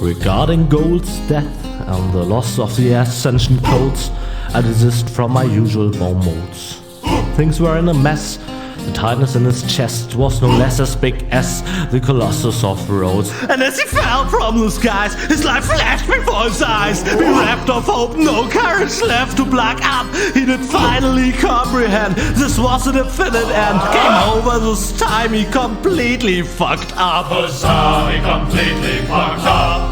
Regarding Gold's death and the loss of the Ascension codes, I desist from my usual bomb modes. Things were in a mess. The tightness in his chest was no less as big as the Colossus of Rhodes. And as he fell from the skies, his life flashed before his eyes. Bereft of hope, no courage left to black up. He did finally comprehend this was a definite end. Came over this time, he completely fucked up. This time he completely fucked up.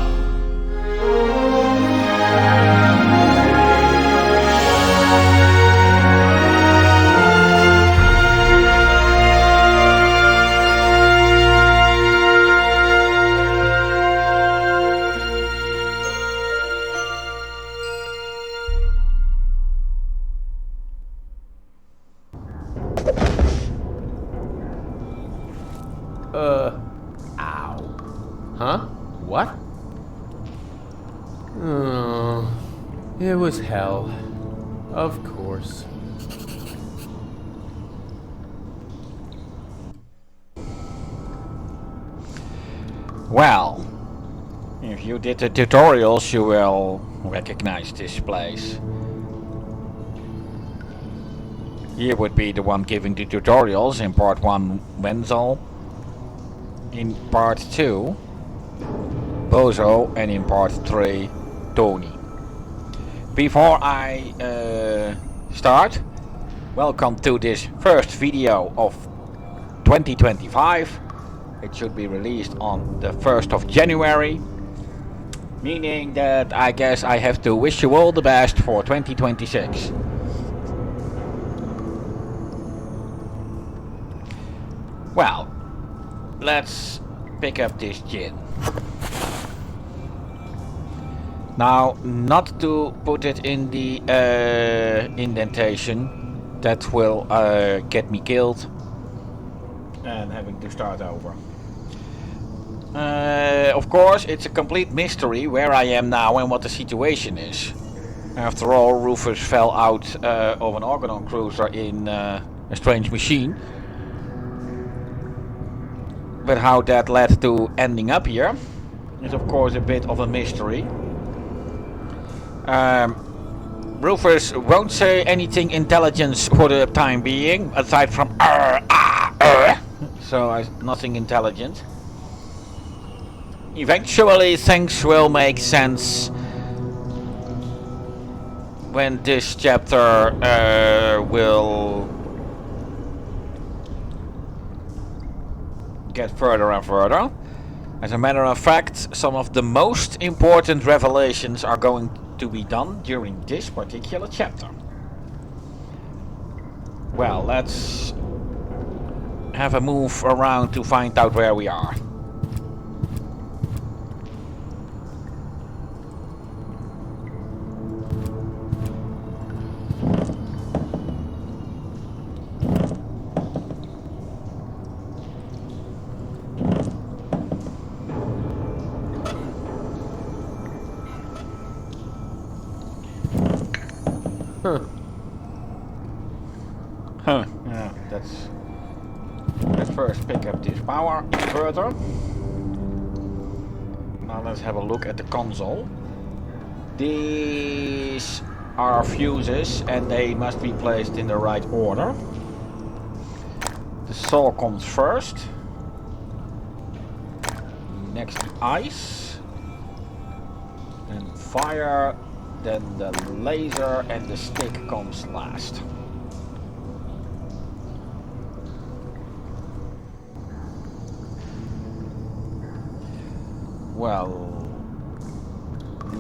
Ow. Huh? What? Oh, it was hell. Of course. Well, if you did the tutorials, you will recognize this place. Here would be the one giving the tutorials. In part 1, Wenzel. In part 2, Bozo. And in part 3, Tony. Before I start, welcome to this first video of 2025. It should be released on the 1st of January. Meaning that I guess I have to wish you all the best for 2026. Well, let's pick up this gin. Now, not to put it in the indentation, that will get me killed and having to start over. Of course, it's a complete mystery where I am now and what the situation is. After all, Rufus fell out of an Organon cruiser in a strange machine. But how that led to ending up here is of course a bit of a mystery. Rufus won't say anything intelligence for the time being, aside from so nothing intelligent. Eventually things will make sense when this chapter will get further and further. As a matter of fact, some of the most important revelations are going to be done during this particular chapter. Well, let's have a move around to find out where we are. Yeah, let's first pick up this power inverter. Now let's have a look at the console. These are fuses and they must be placed in the right order. The saw comes first. Next ice. Then fire. Then the laser and the stick comes last. Well,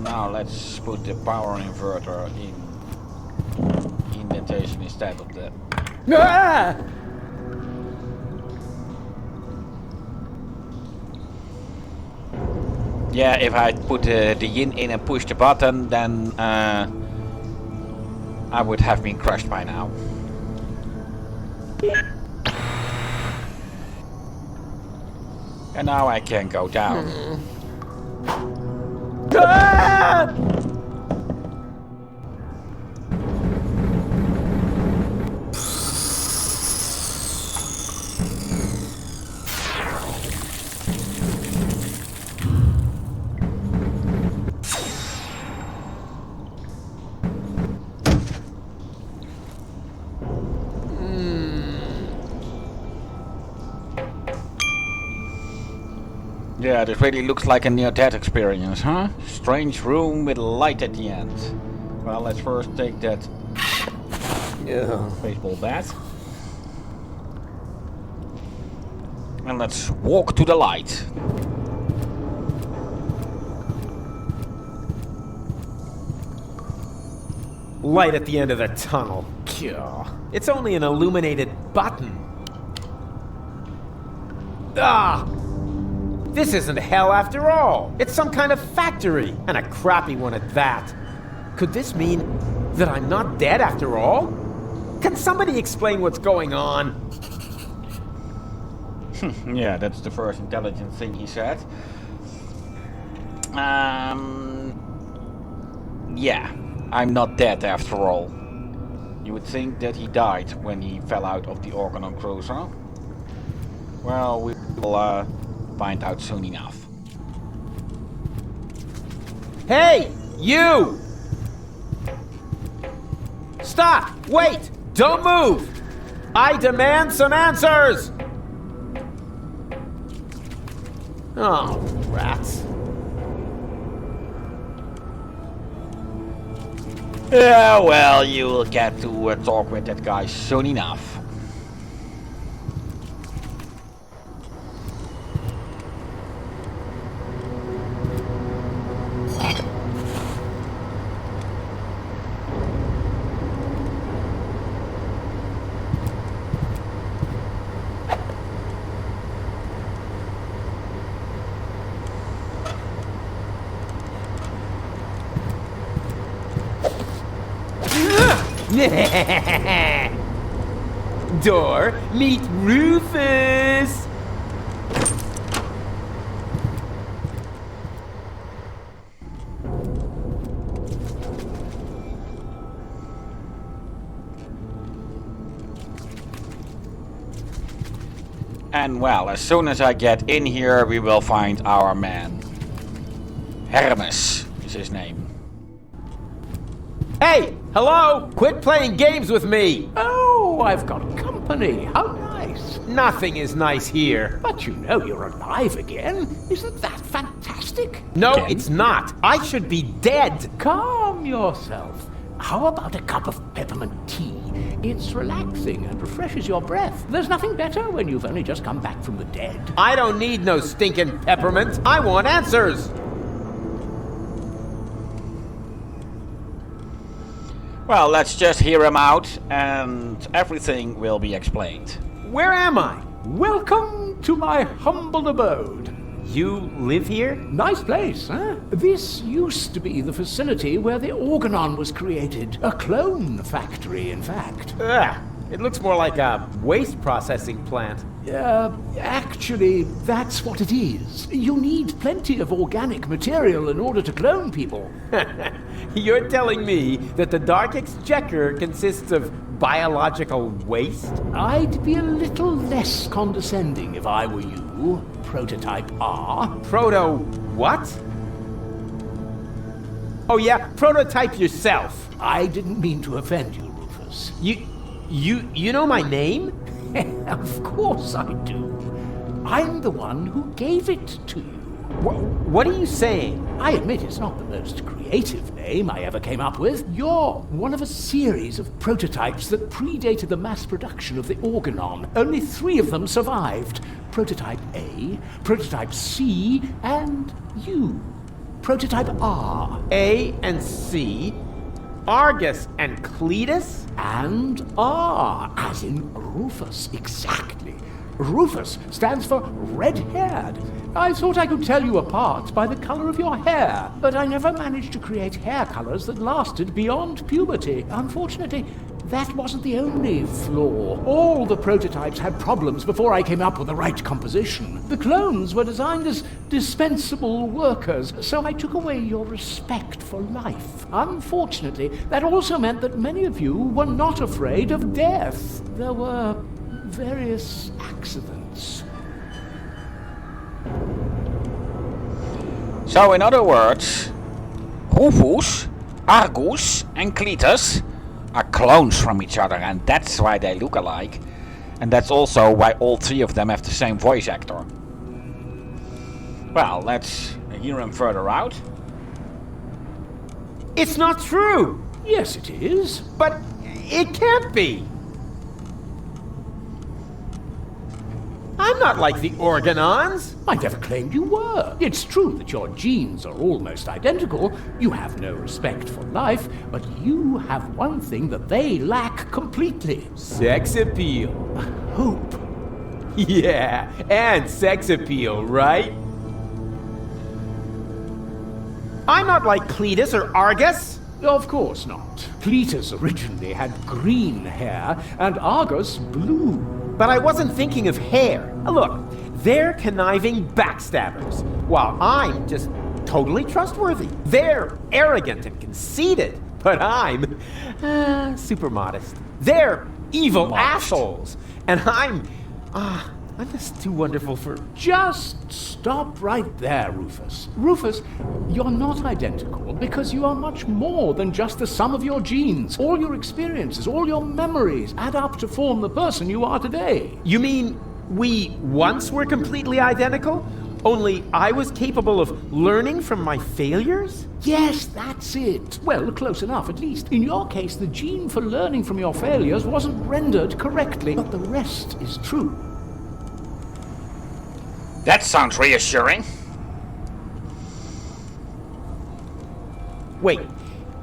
now let's put the power inverter in indentation instead of the... Ah! Yeah, if I put the yin in and push the button, then I would have been crushed by now. And now I can go down. Ah! Yeah, this really looks like a near-death experience, huh? Strange room with light at the end. Well, let's first take that baseball bat. And let's walk to the light. Light at the end of the tunnel. Gah. It's only an illuminated button. Ah! This isn't hell after all. It's some kind of factory, and a crappy one at that. Could this mean that I'm not dead after all? Can somebody explain what's going on? Yeah, that's the first intelligent thing he said. Yeah, I'm not dead after all. You would think that he died when he fell out of the Organon cruiser. Well, we will find out soon enough. Hey, you! Stop! Wait! Don't move! I demand some answers! Oh, rats. Yeah, well, you will get to talk with that guy soon enough. Door, meet Rufus! And well, as soon as I get in here, we will find our man. Hermes is his name. Hey! Hello! Quit playing games with me! Oh, I've got company. How nice. Nothing is nice here. But you know you're alive again. Isn't that fantastic? No, Again? it's not. I should be dead. Calm yourself. How about a cup of peppermint tea? It's relaxing and refreshes your breath. There's nothing better when you've only just come back from the dead. I don't need no stinking peppermint. I want answers. Well, let's just hear him out and everything will be explained. Where am I? Welcome to my humble abode. You live here? Nice place, huh? This used to be the facility where the Organon was created. A clone factory, in fact. Ugh, it looks more like a waste processing plant. Actually, that's what it is. You need plenty of organic material in order to clone people. You're telling me that the Dark Exchequer consists of biological waste? I'd be a little less condescending if I were you, Prototype R. Proto what? Oh yeah, prototype yourself. I didn't mean to offend you, Rufus. You know my name? Of course I do. I'm the one who gave it to you. What are you saying? I admit it's not the most creative name I ever came up with. You're one of a series of prototypes that predated the mass production of the Organon. Only 3 of them survived. Prototype A, Prototype C, and you. Prototype R. A and C? Argus and Cletus? And R, as in Rufus, exactly. Rufus stands for red-haired. I thought I could tell you apart by the color of your hair, but I never managed to create hair colors that lasted beyond puberty. Unfortunately, that wasn't the only flaw. All the prototypes had problems before I came up with the right composition. The clones were designed as dispensable workers, so I took away your respect for life. Unfortunately, that also meant that many of you were not afraid of death. There were various accidents. So in other words, Rufus, Argus and Cletus are clones from each other, and that's why they look alike. And that's also why all 3 of them have the same voice actor. Well, let's hear him further out. It's not true! Yes, it is. But it can't be! I'm not like the Organons! I never claimed you were. It's true that your genes are almost identical. You have no respect for life, but you have one thing that they lack completely. Sex appeal. Hope. Yeah, and sex appeal, right? I'm not like Cletus or Argus. Of course not. Cletus originally had green hair, and Argus blue. But I wasn't thinking of hair. Look, they're conniving backstabbers, while I'm just totally trustworthy. They're arrogant and conceited, but I'm super modest. They're evil assholes, and I'm just too wonderful for... Just stop right there, Rufus. Rufus, you're not identical because you are much more than just the sum of your genes. All your experiences, all your memories add up to form the person you are today. You mean we once were completely identical? Only I was capable of learning from my failures? Yes, that's it. Well, close enough, at least. In your case, the gene for learning from your failures wasn't rendered correctly, but the rest is true. That sounds reassuring. Wait,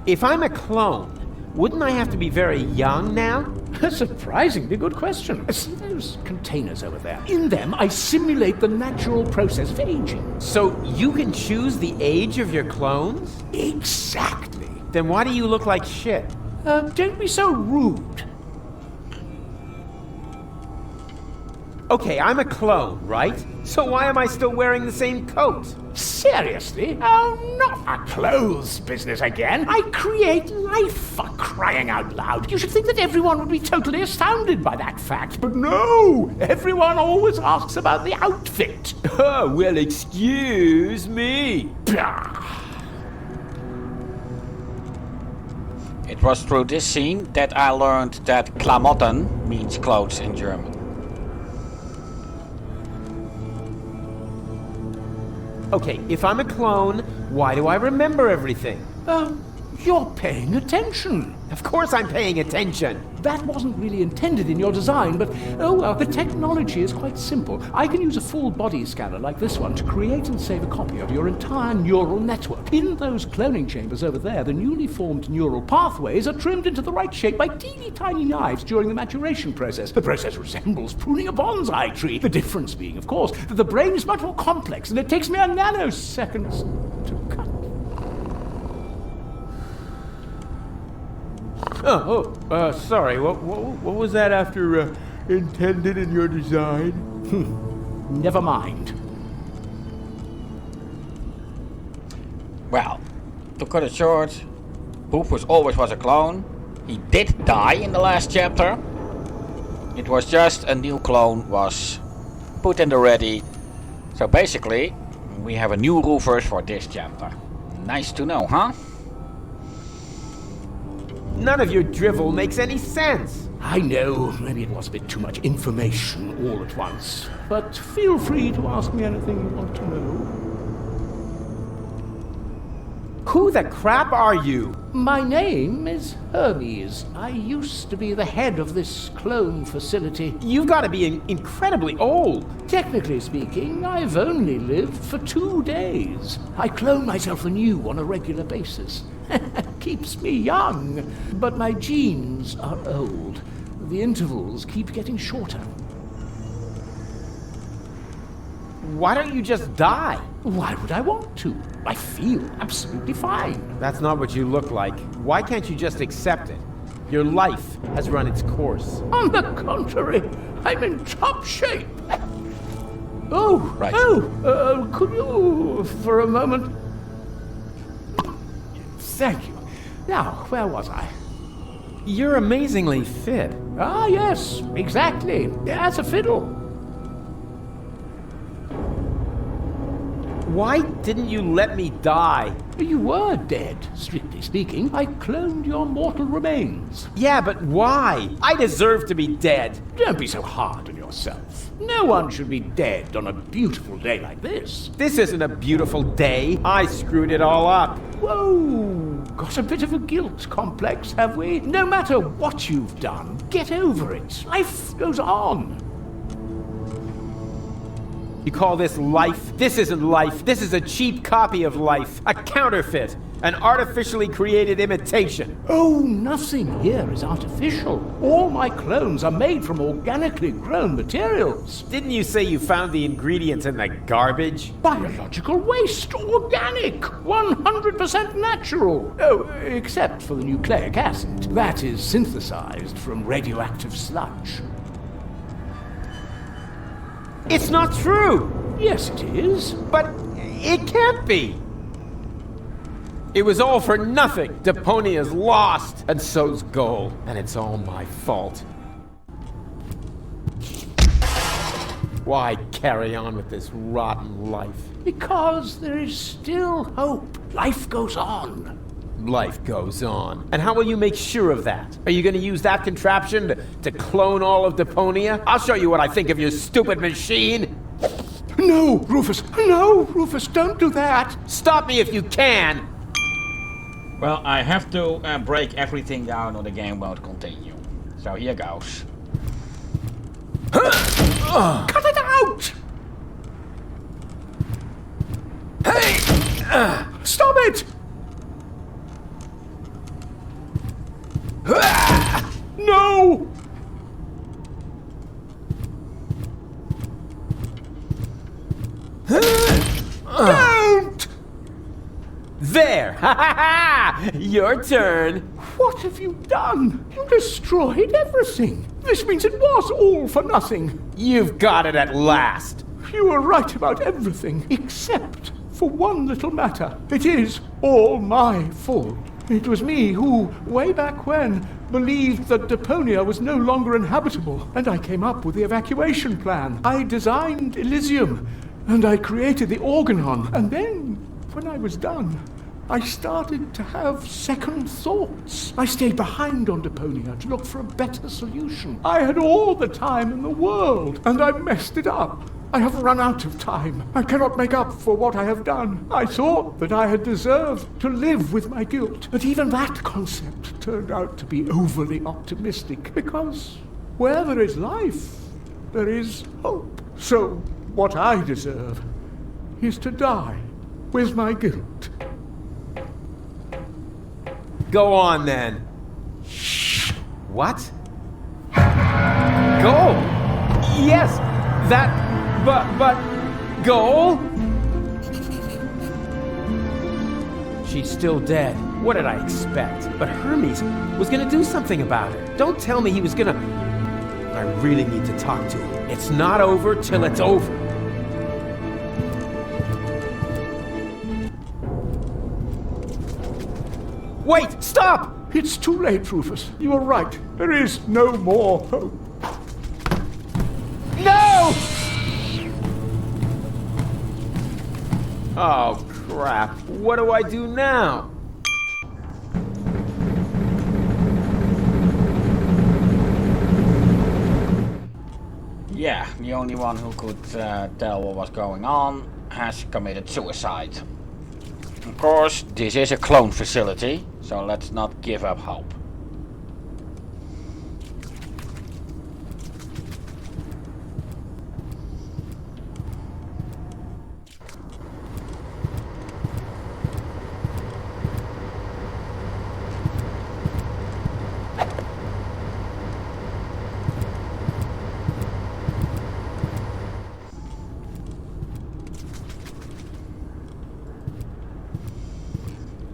if I'm a clone, wouldn't I have to be very young now? A surprisingly good question. See those containers over there? In them, I simulate the natural process of aging. So you can choose the age of your clones? Exactly. Then why do you look like shit? Don't be so rude. Okay, I'm a clone, right? So why am I still wearing the same coat? Seriously? Oh, not a clothes business again. I create life, for crying out loud. You should think that everyone would be totally astounded by that fact. But no! Everyone always asks about the outfit. Oh, well, excuse me. It was through this scene that I learned that Klamotten means clothes in German. Okay, if I'm a clone, why do I remember everything? You're paying attention. Of course I'm paying attention. That wasn't really intended in your design, but oh well, the technology is quite simple. I can use a full body scanner like this one to create and save a copy of your entire neural network. In those cloning chambers over there, the newly formed neural pathways are trimmed into the right shape by teeny tiny knives during the maturation process. The process resembles pruning a bonsai tree. The difference being, of course, that the brain is much more complex and it takes me a nanosecond to cut. Sorry, what was that after intended in your design? Never mind. Well, to cut it short, Rufus always was a clone. He did die in the last chapter. It was just a new clone was put in the ready. So basically, we have a new Rufus for this chapter. Nice to know, huh? None of your drivel makes any sense. I know, maybe it was a bit too much information all at once. But feel free to ask me anything you want to know. Who the crap are you? My name is Hermes. I used to be the head of this clone facility. You've got to be incredibly old. Technically speaking, I've only lived for 2 days. I clone myself anew on a regular basis. Keeps me young, but my genes are old. The intervals keep getting shorter. Why don't you just die? Why would I want to? I feel absolutely fine. That's not what you look like. Why can't you just accept it? Your life has run its course. On the contrary, I'm in top shape. Oh, right. Could you, for a moment? Thank you. Now, where was I? You're amazingly fit. Ah, yes, exactly. As a fiddle. Why didn't you let me die? You were dead, strictly speaking. I cloned your mortal remains. Yeah, but why? I deserve to be dead. Don't be so hard on yourself. No one should be dead on a beautiful day like this. This isn't a beautiful day. I screwed it all up. Whoa! Got a bit of a guilt complex, have we? No matter what you've done, get over it. Life goes on. You call this life? This isn't life. This is a cheap copy of life. A counterfeit. An artificially created imitation. Oh, nothing here is artificial. All my clones are made from organically grown materials. Didn't you say you found the ingredients in the garbage? Biological waste, organic, 100% natural. Oh, except for the nucleic acid. That is synthesized from radioactive sludge. It's not true! Yes, it is. But it can't be! It was all for nothing! Deponia's lost, and so's Goal. And it's all my fault. Why carry on with this rotten life? Because there is still hope. Life goes on. Life goes on. And how will you make sure of that? Are you going to use that contraption to clone all of Deponia? I'll show you what I think of your stupid machine! No, Rufus! No, Rufus, don't do that! Stop me if you can! Well, I have to break everything down on the game mode continue. So here goes. Cut it out! Hey! Stop it! No! Don't! There! Ha ha ha! Your turn! What have you done? You destroyed everything. This means it was all for nothing. You've got it at last! You were right about everything, except for one little matter. It is all my fault. It was me who, way back when, believed that Deponia was no longer inhabitable, and I came up with the evacuation plan. I designed Elysium, and I created the Organon, and then, when I was done, I started to have second thoughts. I stayed behind on Deponia to look for a better solution. I had all the time in the world, and I messed it up. I have run out of time. I cannot make up for what I have done. I thought that I had deserved to live with my guilt, but even that concept turned out to be overly optimistic, because where there is life, there is hope. So what I deserve is to die with my guilt. Go on then. What? Goal? Yes, that... But... Goal? She's still dead. What did I expect? But Hermes was gonna do something about it. Don't tell me he was gonna... I really need to talk to him. It's not over till it's over. Wait! Stop! It's too late, Rufus. You are right. There is no more hope. No! Oh, crap. What do I do now? Yeah, the only one who could tell what was going on has committed suicide. Of course, this is a clone facility, so let's not give up hope.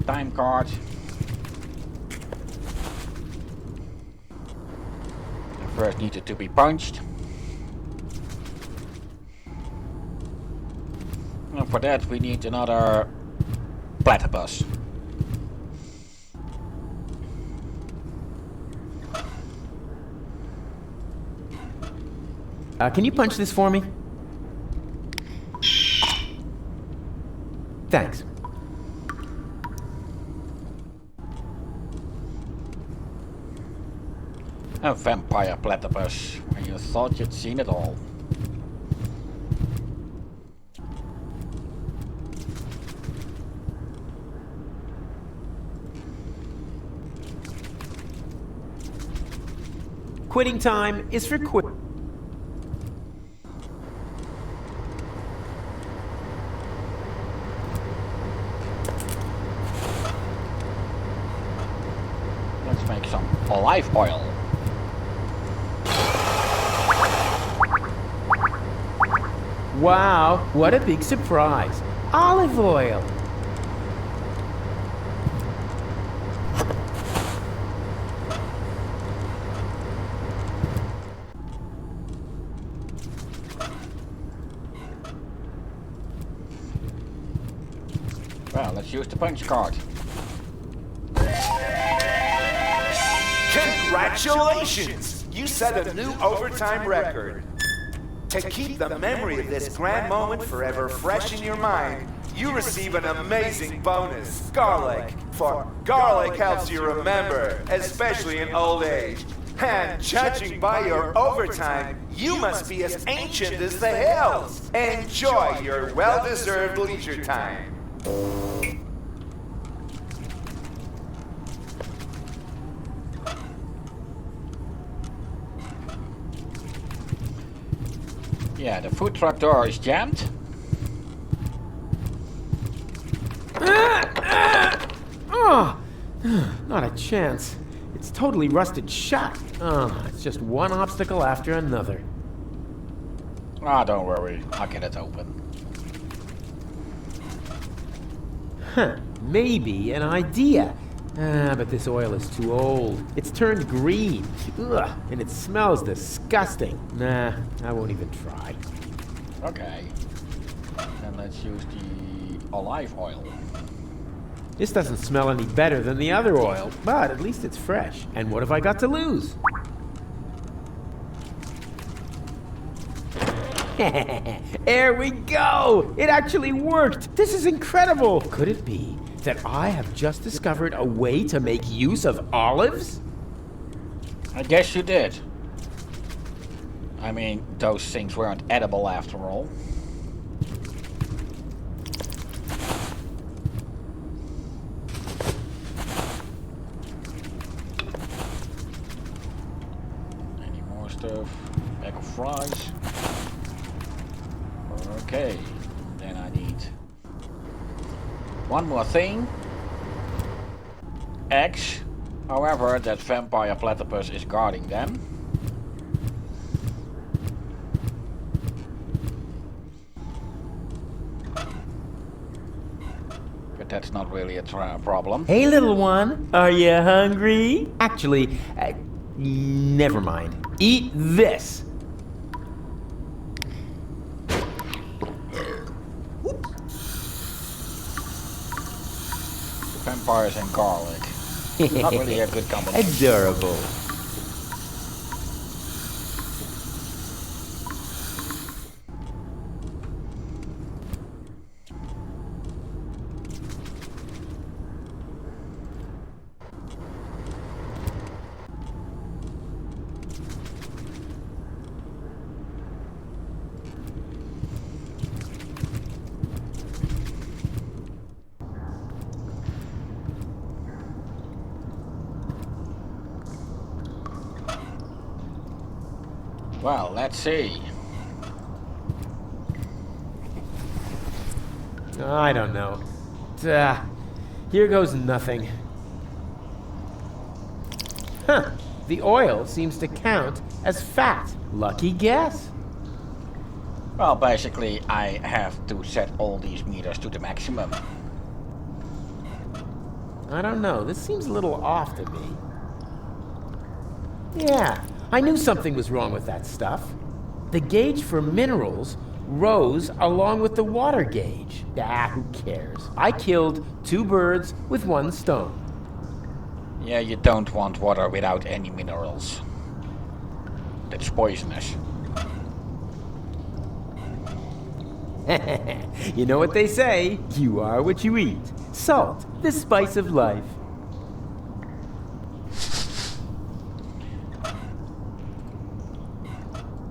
Time card. First needed to be punched. And for that we need another platypus. Can you punch this for me? Thanks. A vampire platypus, when you thought you'd seen it all. Quitting time is for quit. Let's make some olive oil. Wow, what a big surprise. Olive oil. Well, let's use the punch card. Congratulations! You set a new overtime record. To keep the memory of this grand moment forever fresh in your mind, you receive an amazing bonus, Garlic. For garlic helps you remember, especially in old age. And judging by your overtime, you must be as ancient as the hills. Enjoy your well-deserved leisure time. Yeah, the food truck door is jammed. Oh, not a chance. It's totally rusted shut. Oh, it's just one obstacle after another. Ah, don't worry, I'll get it open. Huh, maybe an idea. But this oil is too old. It's turned green. Ugh, and it smells disgusting. Nah, I won't even try. Okay. Then let's use the olive oil. This doesn't smell any better than the other oil, but at least it's fresh. And what have I got to lose? There we go! It actually worked! This is incredible! Could it be that I have just discovered a way to make use of olives? I guess you did. I mean, those things weren't edible after all. Any more stuff? Bag of fries. Okay, then I need one more thing. Eggs. However, that vampire platypus is guarding them. But that's not really a problem. Hey, little one, are you hungry? Actually, never mind. Eat this. Vampires and garlic. Not really a good combination. Adorable. Well, let's see. I don't know. Here goes nothing. Huh. The oil seems to count as fat. Lucky guess. Well, basically, I have to set all these meters to the maximum. I don't know. This seems a little off to me. Yeah, I knew something was wrong with that stuff. The gauge for minerals rose along with the water gauge. Who cares? I killed 2 birds with 1 stone. Yeah, you don't want water without any minerals. That's poisonous. You know what they say, you are what you eat. Salt, the spice of life.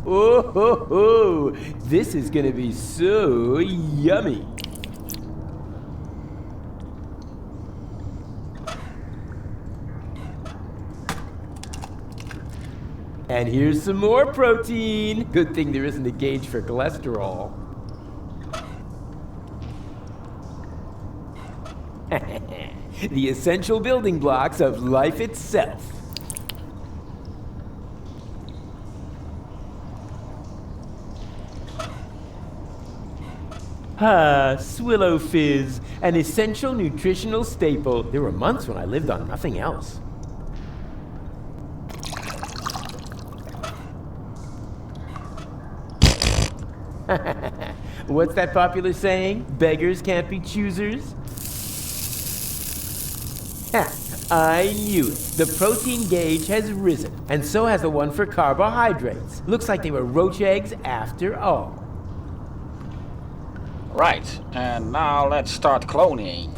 Oh ho ho! This is gonna be so yummy. And here's some more protein. Good thing there isn't a gauge for cholesterol. The essential building blocks of life itself. Ah, Swillow Fizz, an essential nutritional staple. There were months when I lived on nothing else. What's that popular saying? Beggars can't be choosers? Ha, I knew it. The protein gauge has risen, and so has the one for carbohydrates. Looks like they were roach eggs after all. Right, and now let's start cloning.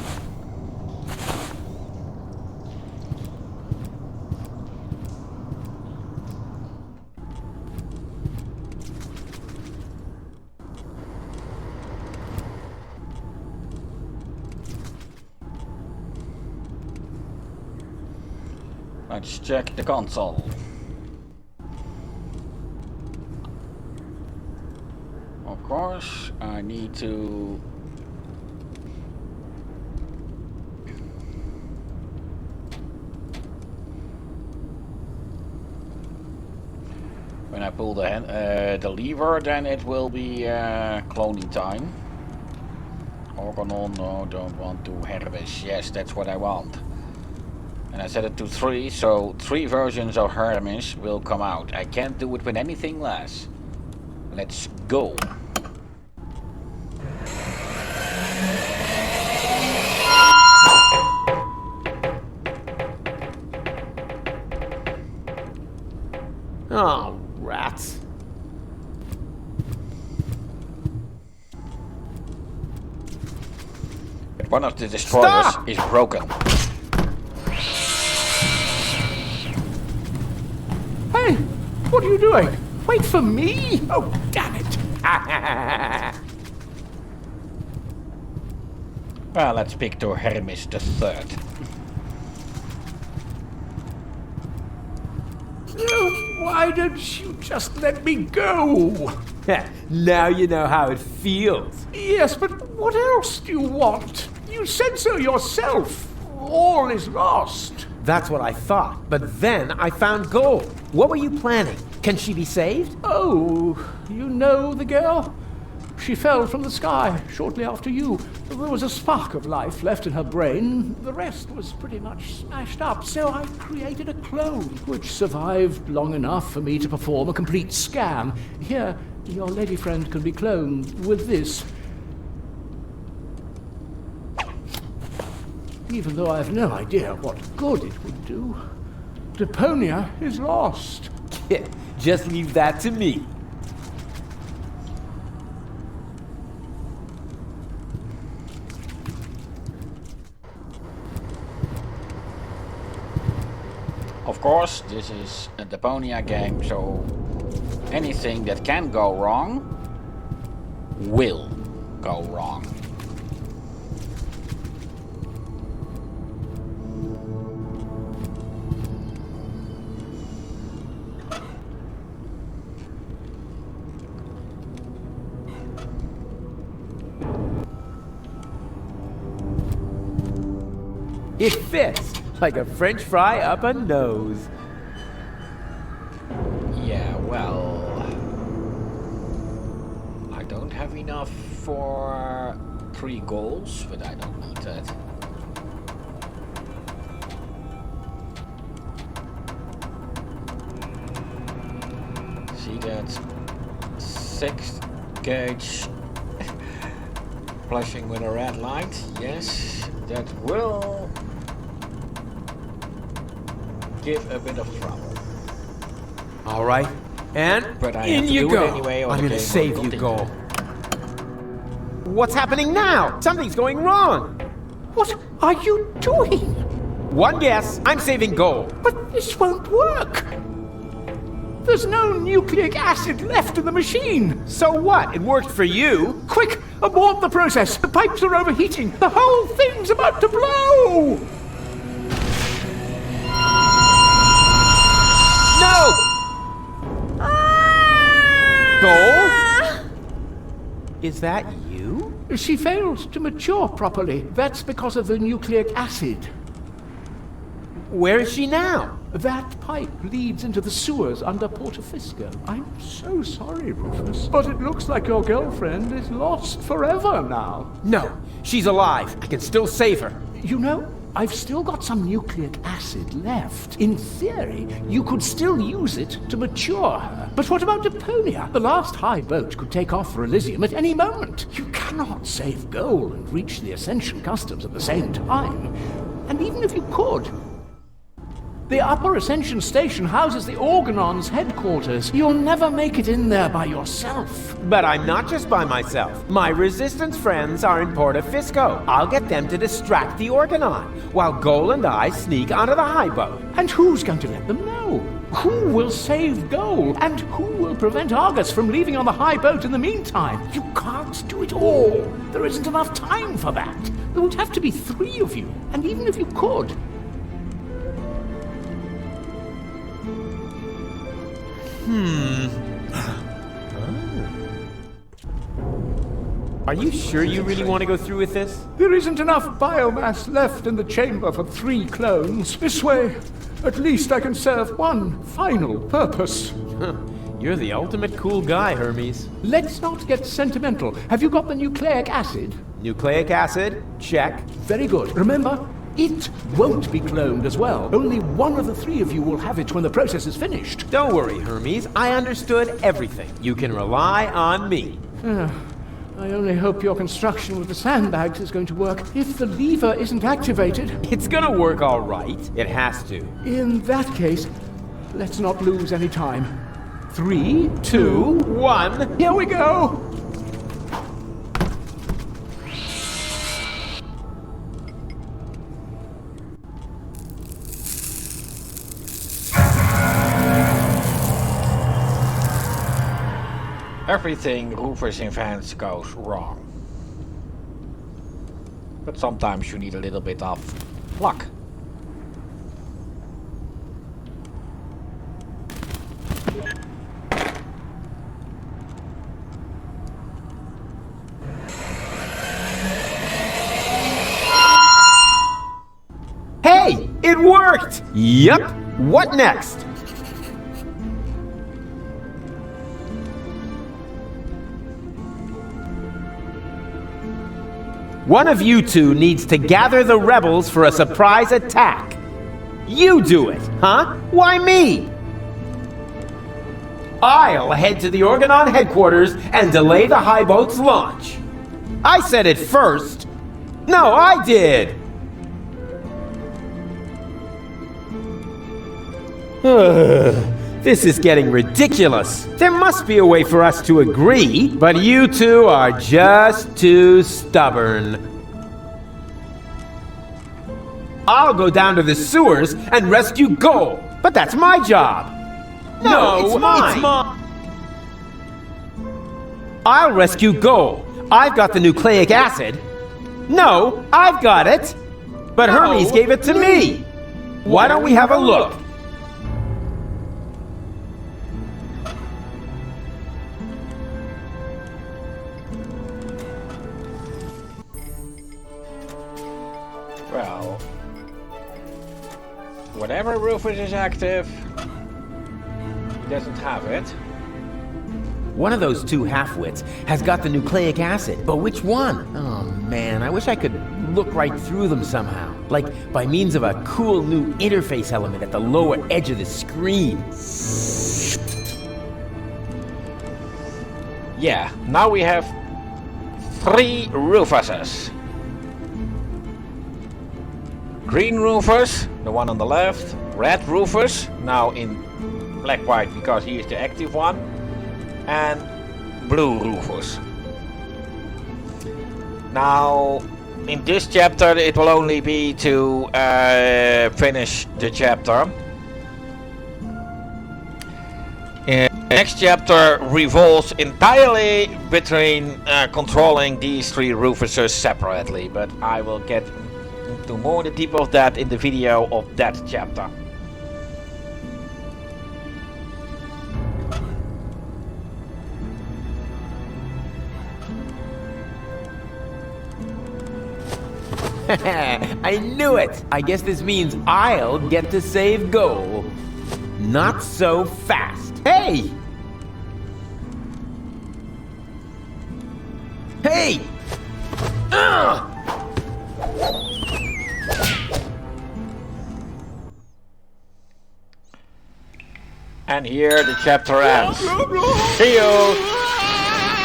Let's check the console. Of course, I need to... When I pull the lever, then it will be cloning time. Organon, no, don't want to. Hermes, yes, that's what I want. And I set it to 3, so 3 versions of Hermes will come out. I can't do it with anything less. Let's go. Oh, rats. One of the destroyers Stop! is broken. Hey, what are you doing? Wait for me? Oh, damn it. Well, let's pick to Hermes the Third. Oh, why don't you just let me go? Now you know how it feels. Yes, but what else do you want? You said so yourself. All is lost. That's what I thought, but then I found gold. What were you planning? Can she be saved? Oh, you know the girl? She fell from the sky shortly after you. There was a spark of life left in her brain. The rest was pretty much smashed up, so I created a clone, which survived long enough for me to perform a complete scan. Here, your lady friend can be cloned with this. Even though I have no idea what good it would do. Deponia is lost. Just leave that to me. Of course, this is a Deponia game, so anything that can go wrong will go wrong. It fits like a French fry up a nose. Yeah, well, I don't have enough for 3 goals, but I don't need that. See that 6th gauge flashing with a red light? Yes, that will give a bit of trouble. All right, and But I in have to you do go. it anyway, or I'm the gonna game save will you, continue. Goal. What's happening now? Something's going wrong. What are you doing? One guess, I'm saving gold. But this won't work. There's no nucleic acid left in the machine. So what? It worked for you. Quick, abort the process. The pipes are overheating. The whole thing's about to blow. No! Gold? Is that you? She failed to mature properly. That's because of the nucleic acid. Where is she now? That pipe leads into the sewers under Portofisco. I'm so sorry, Rufus, but it looks like your girlfriend is lost forever now. No, she's alive. I can still save her. You know, I've still got some nucleic acid left. In theory, you could still use it to mature her. But what about Deponia? The last high boat could take off for Elysium at any moment. You cannot save gold and reach the Ascension customs at the same time. And even if you could, the Upper Ascension Station houses the Organon's headquarters. You'll never make it in there by yourself. But I'm not just by myself. My Resistance friends are in Portofisco. I'll get them to distract the Organon, while Gol and I sneak onto the high boat. And who's going to let them know? Who will save Gol? And who will prevent Argus from leaving on the high boat in the meantime? You can't do it all. There isn't enough time for that. There would have to be 3 of you. And even if you could, Are you sure you really want to go through with this? there isn't enough biomass left in the chamber for 3 clones. This way, at least I can serve one final purpose. You're the ultimate cool guy, Hermes. Let's not get sentimental. Have you got the nucleic acid? Nucleic acid? Check. Very good. Remember, it won't be cloned as well. Only one of the 3 of you will have it when the process is finished. Don't worry, Hermes. I understood everything. You can rely on me. I only hope your construction with the sandbags is going to work. If the lever isn't activated, It's gonna work all right. It has to. in that case, let's not lose any time. 3, 2, 1. here we go! Everything Rufus invents goes wrong. But sometimes you need a little bit of luck. Hey! It worked! Yup. What next? One of you 2 needs to gather the rebels for a surprise attack. You do it, huh? Why me? I'll head to the Organon headquarters and delay the high boat's launch. I said it first. No, I did. This is getting ridiculous. There must be a way for us to agree, but you 2 are just too stubborn. I'll go down to the sewers and rescue Gol, but that's my job. No, it's mine. I'll rescue Gol. I've got the nucleic acid. No, I've got it. But Hermes gave it to me. Why don't we have a look? Well, whenever Rufus is active, he doesn't have it. One of those 2 half-wits has got the nucleic acid, but which one? Oh man, I wish I could look right through them somehow. Like by means of a cool new interface element at the lower edge of the screen. Yeah, now we have 3 Rufuses. Green Rufus, the one on the left. Red Rufus, now in black-white because he is the active one. And Blue Rufus. Now, in this chapter, it will only be to finish the chapter. Next chapter revolves entirely between controlling these three Rufuses separately, but I will get into more the deep of that in the video of that chapter. I knew it! I guess this means I'll get to save Goal. Not so fast. Hey! Hey! Ugh! And here the chapter ends. See you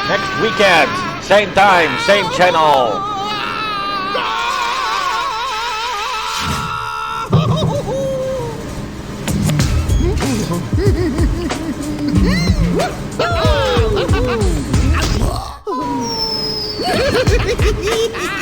next weekend. Same time, same channel. Ha ha ha!